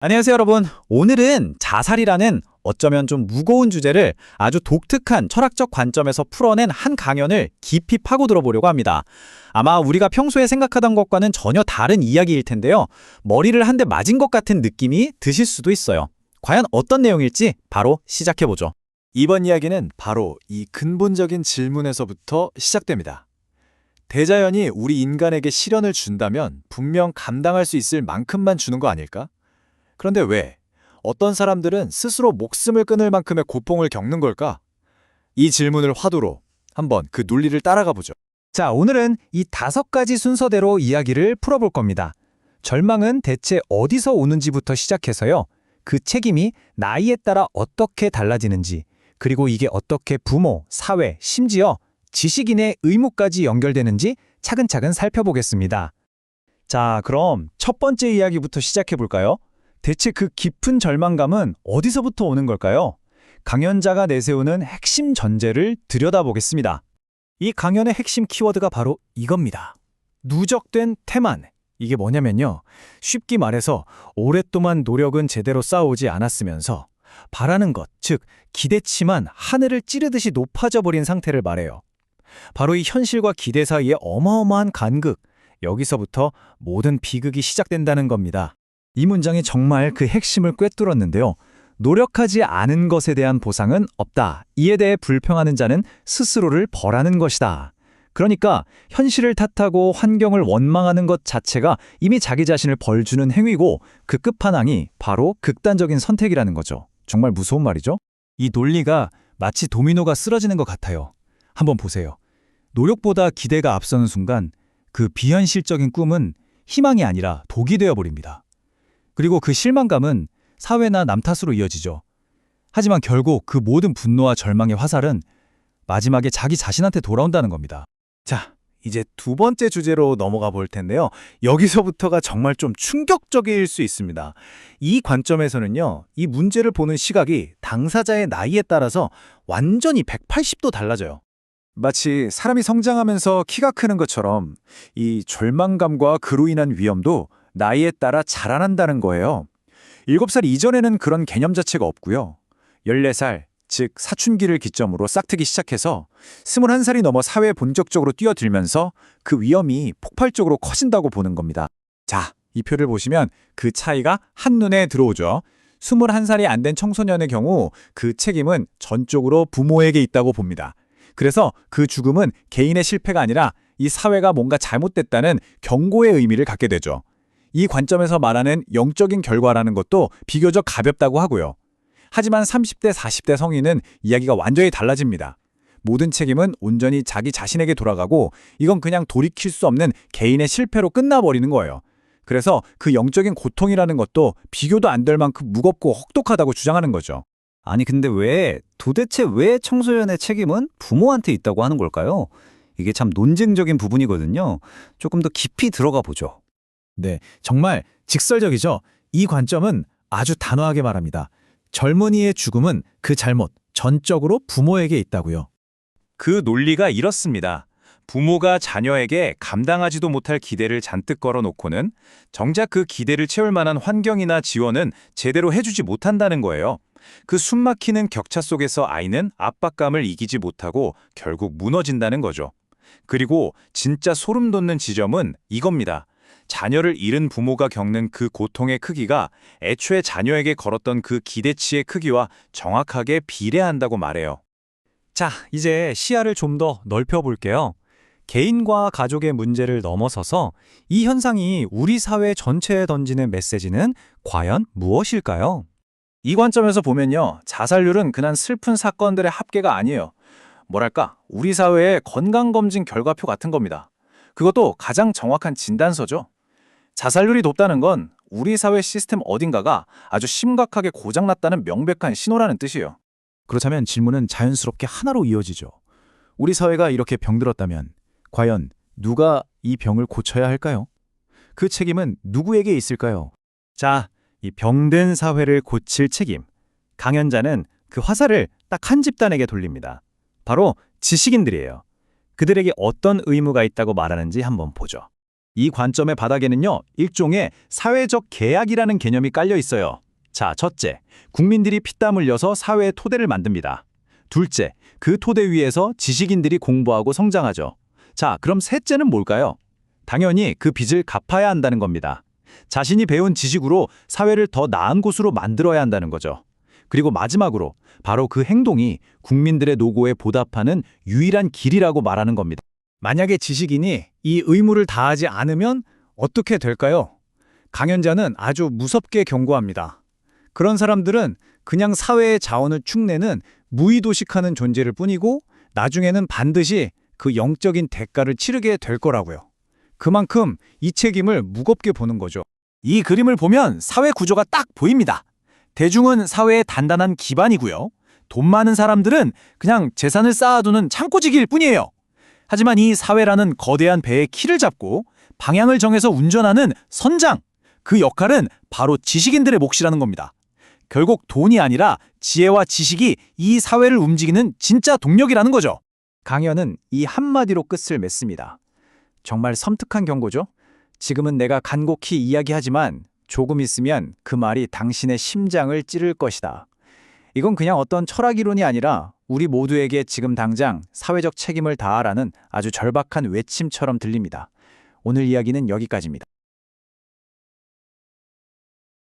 안녕하세요, 여러분. 오늘은 자살이라는 어쩌면 좀 무거운 주제를 아주 독특한 철학적 관점에서 풀어낸 한 강연을 깊이 파고들어 보려고 합니다. 아마 우리가 평소에 생각하던 것과는 전혀 다른 이야기일 텐데요. 머리를 한 대 맞은 것 같은 느낌이 드실 수도 있어요. 과연 어떤 내용일지 바로 시작해보죠. 이번 이야기는 바로 이 근본적인 질문에서부터 시작됩니다. 대자연이 우리 인간에게 시련을 준다면 분명 감당할 수 있을 만큼만 주는 거 아닐까? 그런데 왜? 어떤 사람들은 스스로 목숨을 끊을 만큼의 고통을 겪는 걸까? 이 질문을 화두로 한번 그 논리를 따라가 보죠. 자, 오늘은 이 5가지 순서대로 이야기를 풀어볼 겁니다. 절망은 대체 어디서 오는지부터 시작해서요. 그 책임이 나이에 따라 어떻게 달라지는지, 그리고 이게 어떻게 부모, 사회, 심지어 지식인의 의무까지 연결되는지 차근차근 살펴보겠습니다. 자, 그럼 첫 번째 이야기부터 시작해볼까요? 대체 그 깊은 절망감은 어디서부터 오는 걸까요? 강연자가 내세우는 핵심 전제를 들여다보겠습니다. 이 강연의 핵심 키워드가 바로 이겁니다. 누적된 태만. 이게 뭐냐면요. 쉽게 말해서 오랫동안 노력은 제대로 쌓아오지 않았으면서 바라는 것, 즉 기대치만 하늘을 찌르듯이 높아져 버린 상태를 말해요. 바로 이 현실과 기대 사이의 어마어마한 간극, 여기서부터 모든 비극이 시작된다는 겁니다. 이 문장이 정말 그 핵심을 꿰뚫었는데요. 노력하지 않은 것에 대한 보상은 없다. 이에 대해 불평하는 자는 스스로를 벌하는 것이다. 그러니까 현실을 탓하고 환경을 원망하는 것 자체가 이미 자기 자신을 벌주는 행위고 그 끝판왕이 바로 극단적인 선택이라는 거죠. 정말 무서운 말이죠. 이 논리가 마치 도미노가 쓰러지는 것 같아요. 한번 보세요. 노력보다 기대가 앞서는 순간 그 비현실적인 꿈은 희망이 아니라 독이 되어버립니다. 그리고 그 실망감은 사회나 남 탓으로 이어지죠. 하지만 결국 그 모든 분노와 절망의 화살은 마지막에 자기 자신한테 돌아온다는 겁니다. 자, 이제 두 번째 주제로 넘어가 볼 텐데요. 여기서부터가 정말 좀 충격적일 수 있습니다. 이 관점에서는요, 이 문제를 보는 시각이 당사자의 나이에 따라서 완전히 180도 달라져요. 마치 사람이 성장하면서 키가 크는 것처럼 이 절망감과 그로 인한 위험도 나이에 따라 자라난다는 거예요. 7살 이전에는 그런 개념 자체가 없고요. 14살, 즉 사춘기를 기점으로 싹트기 시작해서 21살이 넘어 사회에 본격적으로 뛰어들면서 그 위험이 폭발적으로 커진다고 보는 겁니다. 자, 이 표를 보시면 그 차이가 한눈에 들어오죠. 21살이 안 된 청소년의 경우 그 책임은 전적으로 부모에게 있다고 봅니다. 그래서 그 죽음은 개인의 실패가 아니라 이 사회가 뭔가 잘못됐다는 경고의 의미를 갖게 되죠. 이 관점에서 말하는 영적인 결과라는 것도 비교적 가볍다고 하고요. 하지만 30대, 40대 성인은 이야기가 완전히 달라집니다. 모든 책임은 온전히 자기 자신에게 돌아가고 이건 그냥 돌이킬 수 없는 개인의 실패로 끝나버리는 거예요. 그래서 그 영적인 고통이라는 것도 비교도 안 될 만큼 무겁고 혹독하다고 주장하는 거죠. 아니 근데 도대체 왜 청소년의 책임은 부모한테 있다고 하는 걸까요? 이게 참 논쟁적인 부분이거든요. 조금 더 깊이 들어가 보죠. 네, 정말 직설적이죠. 이 관점은 아주 단호하게 말합니다. 젊은이의 죽음은 그 잘못, 전적으로 부모에게 있다고요. 그 논리가 이렇습니다. 부모가 자녀에게 감당하지도 못할 기대를 잔뜩 걸어놓고는 정작 그 기대를 채울 만한 환경이나 지원은 제대로 해주지 못한다는 거예요. 그 숨막히는 격차 속에서 아이는 압박감을 이기지 못하고 결국 무너진다는 거죠. 그리고 진짜 소름 돋는 지점은 이겁니다. 자녀를 잃은 부모가 겪는 그 고통의 크기가 애초에 자녀에게 걸었던 그 기대치의 크기와 정확하게 비례한다고 말해요. 자, 이제 시야를 좀 더 넓혀볼게요. 개인과 가족의 문제를 넘어서서 이 현상이 우리 사회 전체에 던지는 메시지는 과연 무엇일까요? 이 관점에서 보면요, 자살률은 그냥 슬픈 사건들의 합계가 아니에요. 뭐랄까, 우리 사회의 건강검진 결과표 같은 겁니다. 그것도 가장 정확한 진단서죠. 자살률이 높다는 건 우리 사회 시스템 어딘가가 아주 심각하게 고장났다는 명백한 신호라는 뜻이에요. 그렇다면 질문은 자연스럽게 하나로 이어지죠. 우리 사회가 이렇게 병들었다면 과연 누가 이 병을 고쳐야 할까요? 그 책임은 누구에게 있을까요? 자, 이 병든 사회를 고칠 책임. 강연자는 그 화살을 딱 한 집단에게 돌립니다. 바로 지식인들이에요. 그들에게 어떤 의무가 있다고 말하는지 한번 보죠. 이 관점의 바닥에는요, 일종의 사회적 계약이라는 개념이 깔려 있어요. 자, 첫째, 국민들이 피땀 흘려서 사회의 토대를 만듭니다. 둘째, 그 토대 위에서 지식인들이 공부하고 성장하죠. 자, 그럼 셋째는 뭘까요? 당연히 그 빚을 갚아야 한다는 겁니다. 자신이 배운 지식으로 사회를 더 나은 곳으로 만들어야 한다는 거죠. 그리고 마지막으로 바로 그 행동이 국민들의 노고에 보답하는 유일한 길이라고 말하는 겁니다. 만약에 지식인이 이 의무를 다하지 않으면 어떻게 될까요? 강연자는 아주 무섭게 경고합니다. 그런 사람들은 그냥 사회의 자원을 축내는 무의도식하는 존재일 뿐이고 나중에는 반드시 그 영적인 대가를 치르게 될 거라고요. 그만큼 이 책임을 무겁게 보는 거죠. 이 그림을 보면 사회 구조가 딱 보입니다. 대중은 사회의 단단한 기반이고요. 돈 많은 사람들은 그냥 재산을 쌓아두는 창고지기일 뿐이에요. 하지만 이 사회라는 거대한 배의 키를 잡고 방향을 정해서 운전하는 선장, 그 역할은 바로 지식인들의 몫이라는 겁니다. 결국 돈이 아니라 지혜와 지식이 이 사회를 움직이는 진짜 동력이라는 거죠. 강연은 이 한마디로 끝을 맺습니다. 정말 섬뜩한 경고죠? 지금은 내가 간곡히 이야기하지만 조금 있으면 그 말이 당신의 심장을 찌를 것이다. 이건 그냥 어떤 철학 이론이 아니라 우리 모두에게 지금 당장 사회적 책임을 다하라는 아주 절박한 외침처럼 들립니다. 오늘 이야기는 여기까지입니다.